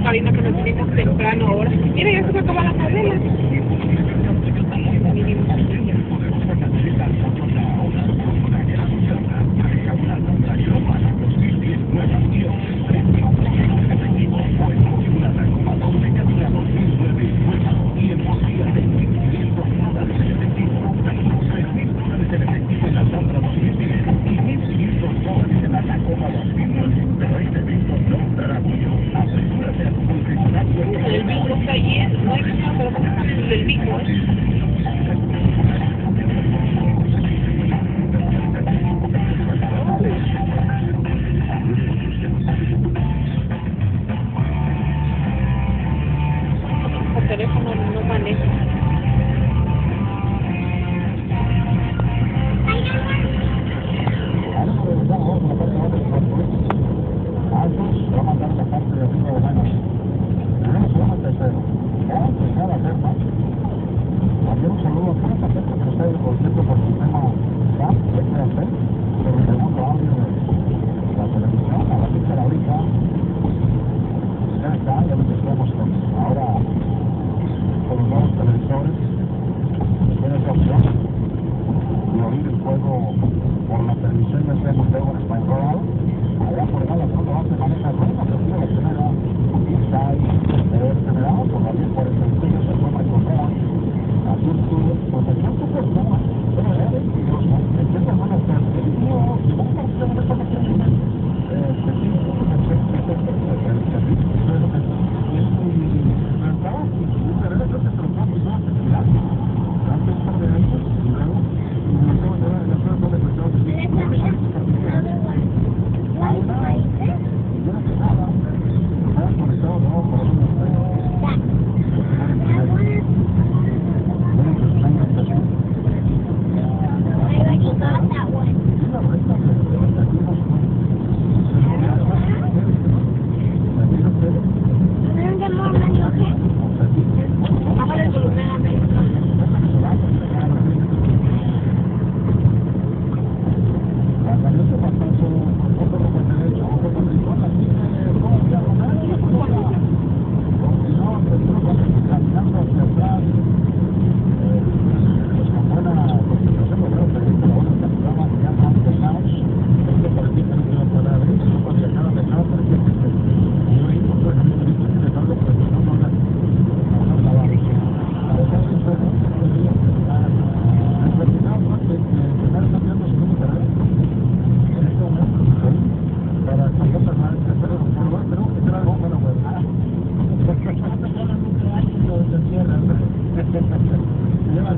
Karina que nos vinimos temprano ahora. Mira, ya se me acaban las novelas. El bico está lleno, no hay que hacer el bico, el teléfono no maneja. Va a mandar la parte de arriba de manos. Primero se llama el tercero. O empezar a hacer más. También un saludo a toda esta gente que está volviendo por el sistema SAP, FAC, por el segundo audio de la televisión. A la pista ahorita, ya está, ya lo que estamos ahora con los nuevos televisores. Tiene esa opción de oír el juego por la televisión, ya sea en un juego en español. Allá por allá la segunda base maneja bueno, pero tiene la primera inside, generado por la 1046, se fue Michael Moore, así es que protección super buena, pero Eric y los empiezan buenas perspectivas, y vamos a hacer una cosa que Lleva